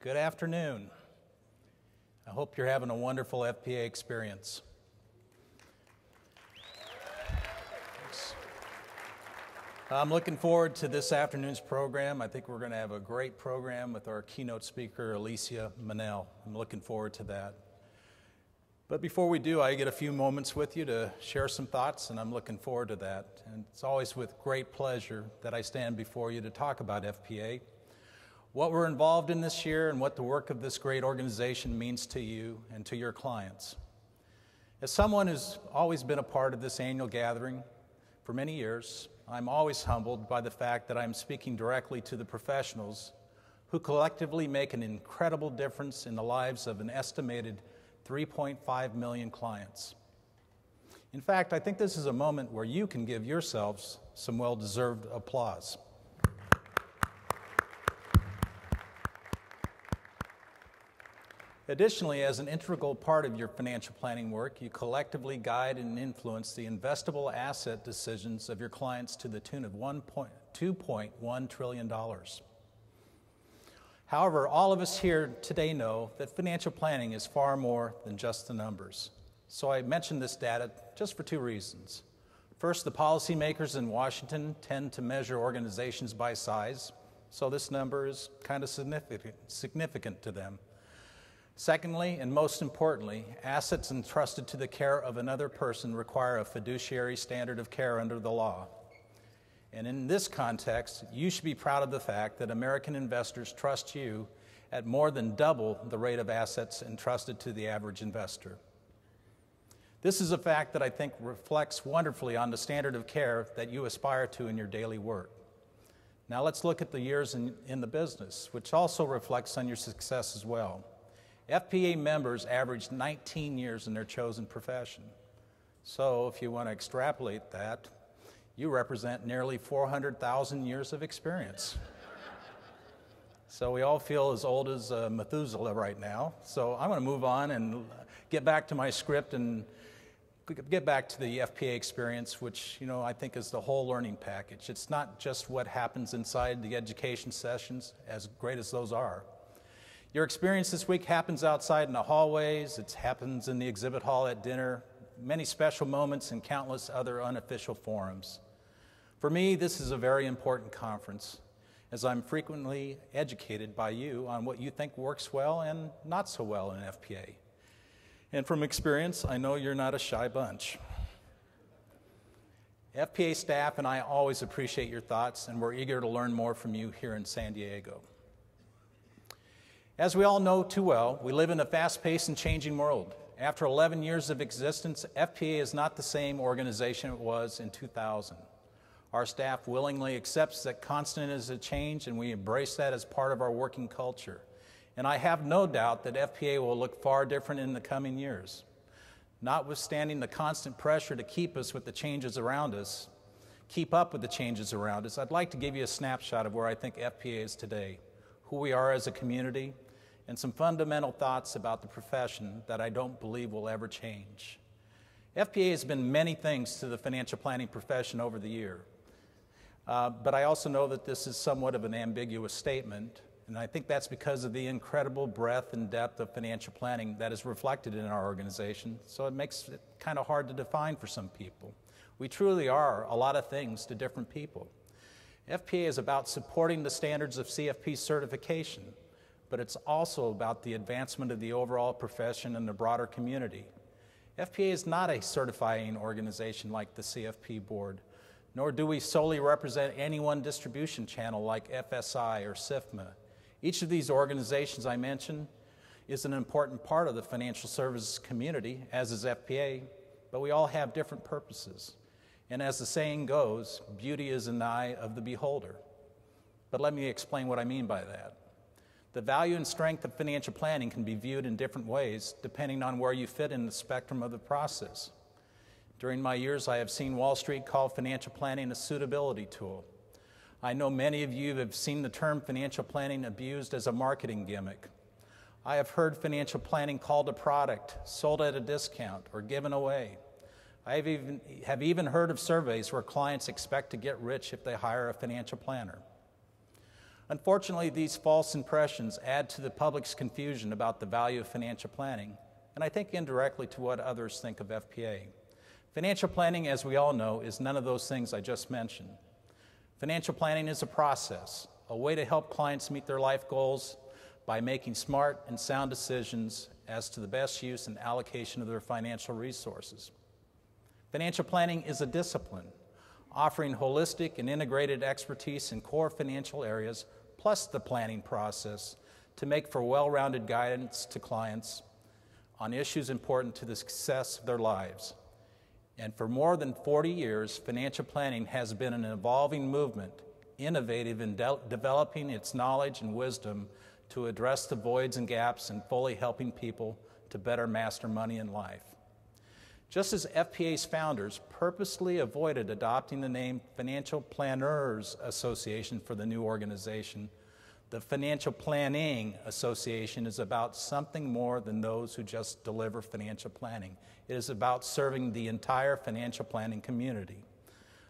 Good afternoon. I hope you're having a wonderful FPA experience. I'm looking forward to this afternoon's program. I think we're going to have a great program with our keynote speaker, Alicia Manel. I'm looking forward to that. But before we do, I get a few moments with you to share some thoughts, and I'm looking forward to that. And it's always with great pleasure that I stand before you to talk about FPA, what we're involved in this year, and what the work of this great organization means to you and to your clients. As someone who's always been a part of this annual gathering for many years, I'm always humbled by the fact that I'm speaking directly to the professionals who collectively make an incredible difference in the lives of an estimated 3.5 million clients. In fact, I think this is a moment where you can give yourselves some well-deserved applause. Additionally, as an integral part of your financial planning work, you collectively guide and influence the investable asset decisions of your clients to the tune of $2.1 trillion. However, all of us here today know that financial planning is far more than just the numbers. So I mentioned this data just for two reasons. First, the policymakers in Washington tend to measure organizations by size, so this number is kind of significant to them. Secondly, and most importantly, assets entrusted to the care of another person require a fiduciary standard of care under the law. And in this context, you should be proud of the fact that American investors trust you at more than double the rate of assets entrusted to the average investor. This is a fact that I think reflects wonderfully on the standard of care that you aspire to in your daily work. Now let's look at the years in the business, which also reflects on your success as well. FPA members averaged 19 years in their chosen profession. So if you want to extrapolate that, you represent nearly 400,000 years of experience. So we all feel as old as Methuselah right now. So I'm going to move on and get back to my script and get back to the FPA experience, which I think is the whole learning package. It's not just what happens inside the education sessions, as great as those are. Your experience this week happens outside in the hallways, it happens in the exhibit hall at dinner, many special moments, and countless other unofficial forums. For me, this is a very important conference, as I'm frequently educated by you on what you think works well and not so well in FPA. And from experience, I know you're not a shy bunch. FPA staff and I always appreciate your thoughts, and we're eager to learn more from you here in San Diego. As we all know too well, we live in a fast-paced and changing world. After 11 years of existence, FPA is not the same organization it was in 2000. Our staff willingly accepts that constant is a change, and we embrace that as part of our working culture. And I have no doubt that FPA will look far different in the coming years. Notwithstanding the constant pressure to keep up with the changes around us, I'd like to give you a snapshot of where I think FPA is today, who we are as a community, and some fundamental thoughts about the profession that I don't believe will ever change. FPA has been many things to the financial planning profession over the year, but I also know that this is somewhat of an ambiguous statement, and I think that's because of the incredible breadth and depth of financial planning that is reflected in our organization, so it makes it kind of hard to define for some people. We truly are a lot of things to different people. FPA is about supporting the standards of CFP certification, but it's also about the advancement of the overall profession and the broader community. FPA is not a certifying organization like the CFP board, nor do we solely represent any one distribution channel like FSI or SIFMA. Each of these organizations I mentioned is an important part of the financial services community, as is FPA, but we all have different purposes. And as the saying goes, beauty is in the eye of the beholder. But let me explain what I mean by that. The value and strength of financial planning can be viewed in different ways depending on where you fit in the spectrum of the process. During my years, I have seen Wall Street call financial planning a suitability tool. I know many of you have seen the term financial planning abused as a marketing gimmick. I have heard financial planning called a product, sold at a discount, or given away. I have even heard of surveys where clients expect to get rich if they hire a financial planner. Unfortunately, these false impressions add to the public's confusion about the value of financial planning, and I think indirectly to what others think of FPA. Financial planning, as we all know, is none of those things I just mentioned. Financial planning is a process, a way to help clients meet their life goals by making smart and sound decisions as to the best use and allocation of their financial resources. Financial planning is a discipline, offering holistic and integrated expertise in core financial areas, plus the planning process to make for well-rounded guidance to clients on issues important to the success of their lives. And for more than 40 years, financial planning has been an evolving movement, innovative in developing its knowledge and wisdom to address the voids and gaps and fully helping people to better master money and life. Just as FPA's founders purposely avoided adopting the name Financial Planners Association for the new organization, the Financial Planning Association is about something more than those who just deliver financial planning. It is about serving the entire financial planning community,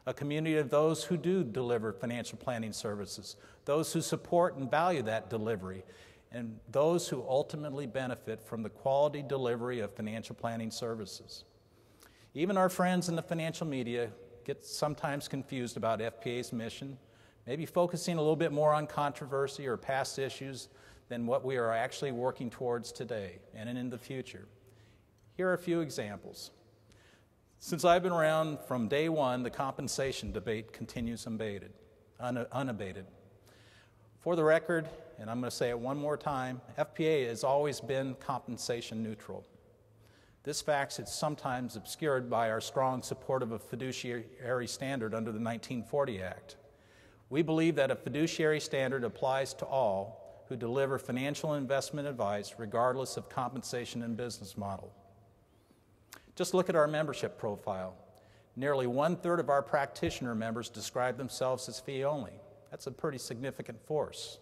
a community of those who do deliver financial planning services, those who support and value that delivery, and those who ultimately benefit from the quality delivery of financial planning services. Even our friends in the financial media get sometimes confused about FPA's mission, maybe focusing a little bit more on controversy or past issues than what we are actually working towards today and in the future. Here are a few examples. Since I've been around from day one, the compensation debate continues unabated. For the record, and I'm going to say it one more time, FPA has always been compensation neutral. This fact is sometimes obscured by our strong support of a fiduciary standard under the 1940 Act. We believe that a fiduciary standard applies to all who deliver financial investment advice regardless of compensation and business model. Just look at our membership profile. Nearly 1/3 of our practitioner members describe themselves as fee-only. That's a pretty significant force.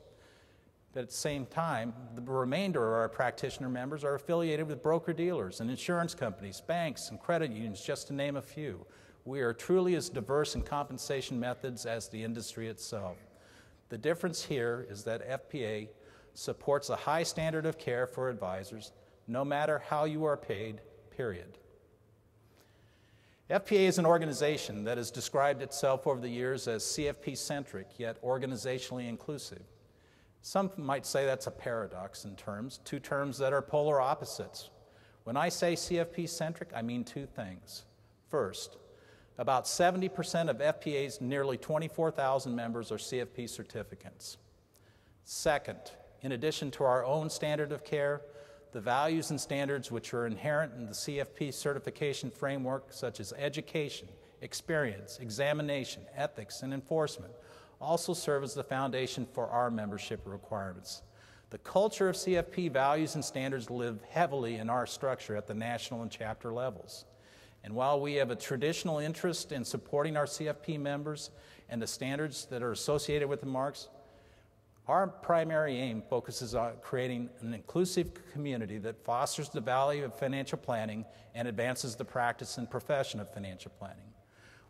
But at the same time, the remainder of our practitioner members are affiliated with broker-dealers and insurance companies, banks, and credit unions, just to name a few. We are truly as diverse in compensation methods as the industry itself. The difference here is that FPA supports a high standard of care for advisors, no matter how you are paid, period. FPA is an organization that has described itself over the years as CFP-centric, yet organizationally inclusive. Some might say that's a paradox in terms, two terms that are polar opposites. When I say CFP-centric, I mean two things. First, about 70% of FPA's nearly 24,000 members are CFP certificates. Second, in addition to our own standard of care, the values and standards which are inherent in the CFP certification framework, such as education, experience, examination, ethics, and enforcement, also serve as the foundation for our membership requirements. The culture of CFP values and standards live heavily in our structure at the national and chapter levels. And while we have a traditional interest in supporting our CFP members and the standards that are associated with the marks, our primary aim focuses on creating an inclusive community that fosters the value of financial planning and advances the practice and profession of financial planning.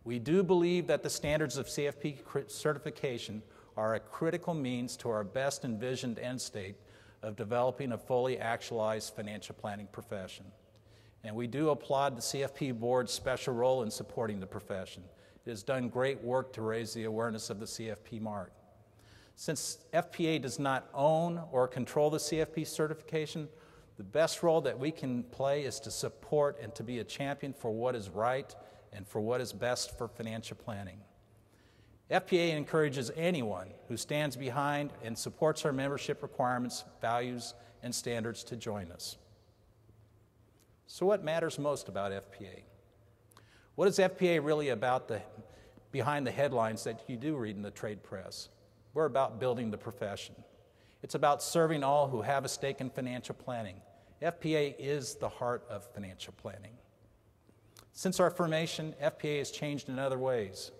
We do believe that the standards of CFP certification are a critical means to our best envisioned end state of developing a fully actualized financial planning profession. And we do applaud the CFP board's special role in supporting the profession. It has done great work to raise the awareness of the CFP mark. Since FPA does not own or control the CFP certification, the best role that we can play is to support and to be a champion for what is right and for what is best for financial planning. FPA encourages anyone who stands behind and supports our membership requirements, values, and standards to join us. So what matters most about FPA? What is FPA really about behind the headlines that you do read in the trade press? We're about building the profession. It's about serving all who have a stake in financial planning. FPA is the heart of financial planning. Since our formation, FPA has changed in other ways.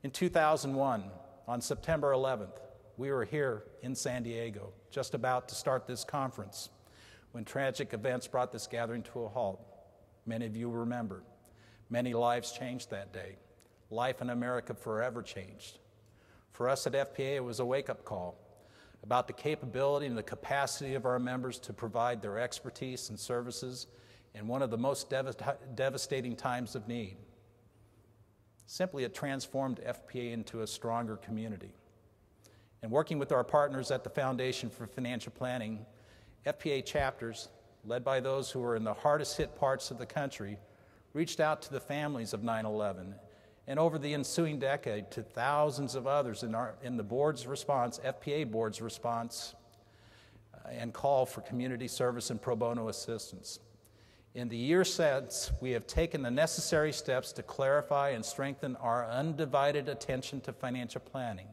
In 2001, on September 11th, we were here in San Diego, just about to start this conference, when tragic events brought this gathering to a halt. Many of you remember. Many lives changed that day. Life in America forever changed. For us at FPA, it was a wake-up call. about the capability and the capacity of our members to provide their expertise and services in one of the most devastating times of need. Simply, it transformed FPA into a stronger community. And working with our partners at the Foundation for Financial Planning, FPA chapters, led by those who were in the hardest hit parts of the country, reached out to the families of 9/11, and over the ensuing decade to thousands of others in the board's response, FPA board's response, and call for community service and pro bono assistance. In the years since, we have taken the necessary steps to clarify and strengthen our undivided attention to financial planning,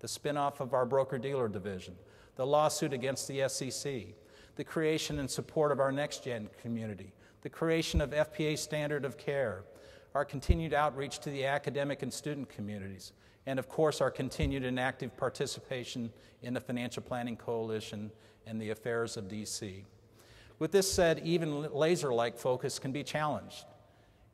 the spinoff of our broker-dealer division, the lawsuit against the SEC, the creation and support of our next-gen community, the creation of FPA Standard of Care, our continued outreach to the academic and student communities, and of course our continued and active participation in the Financial Planning Coalition and the affairs of DC. With this said, even laser-like focus can be challenged.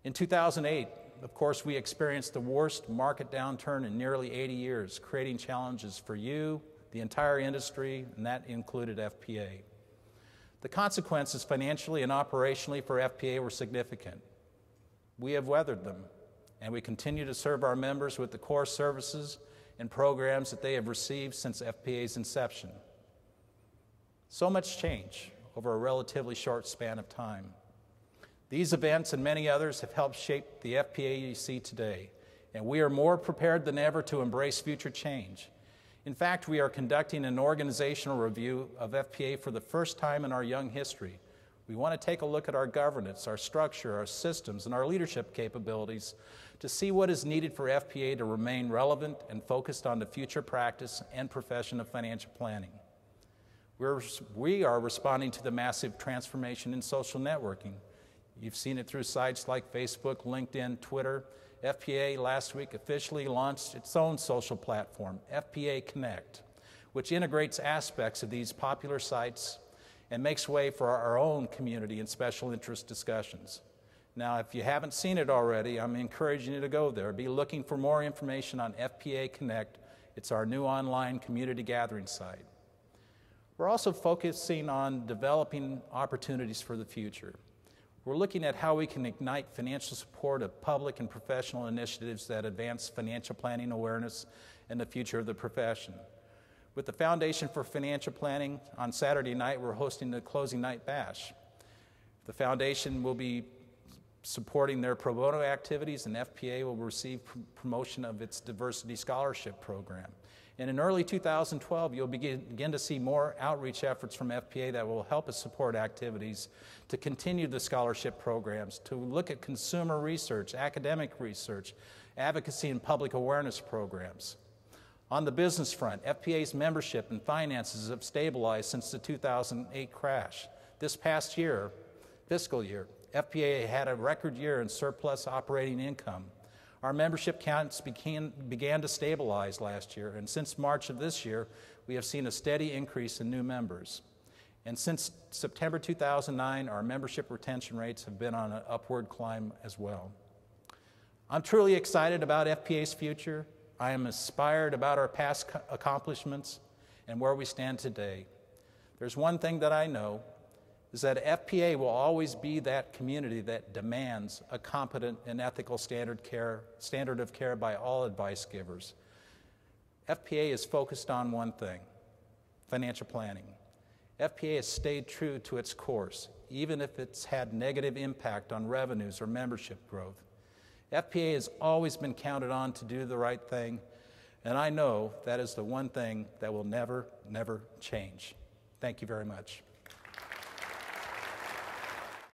In 2008, of course, we experienced the worst market downturn in nearly 80 years, creating challenges for you, the entire industry, and that included FPA. The consequences financially and operationally for FPA were significant. We have weathered them, and we continue to serve our members with the core services and programs that they have received since FPA's inception. So much change over a relatively short span of time. These events and many others have helped shape the FPA you see today, and we are more prepared than ever to embrace future change. In fact, we are conducting an organizational review of FPA for the first time in our young history. We want to take a look at our governance, our structure, our systems, and our leadership capabilities to see what is needed for FPA to remain relevant and focused on the future practice and profession of financial planning. We are responding to the massive transformation in social networking. You've seen it through sites like Facebook, LinkedIn, Twitter. FPA last week officially launched its own social platform, FPA Connect, which integrates aspects of these popular sites and makes way for our own community and special interest discussions. Now, if you haven't seen it already, I'm encouraging you to go there. Be looking for more information on FPA Connect. It's our new online community gathering site. We're also focusing on developing opportunities for the future. We're looking at how we can ignite financial support of public and professional initiatives that advance financial planning awareness and the future of the profession. With the Foundation for Financial Planning, on Saturday night, we're hosting the closing night bash. The Foundation will be supporting their pro bono activities, and FPA will receive promotion of its diversity scholarship program. And in early 2012, you'll begin to see more outreach efforts from FPA that will help us support activities to continue the scholarship programs, to look at consumer research, academic research, advocacy and public awareness programs. On the business front, FPA's membership and finances have stabilized since the 2008 crash. This past year, fiscal year, FPA had a record year in surplus operating income. Our membership counts began to stabilize last year, and since March of this year, we have seen a steady increase in new members. And since September 2009, our membership retention rates have been on an upward climb as well. I'm truly excited about FPA's future. I am inspired about our past accomplishments and where we stand today. There's one thing that I know, is that FPA will always be that community that demands a competent and ethical standard of care by all advice givers. FPA is focused on one thing, financial planning. FPA has stayed true to its course, even if it's had negative impact on revenues or membership growth. FPA has always been counted on to do the right thing, and I know that is the one thing that will never, never change. Thank you very much.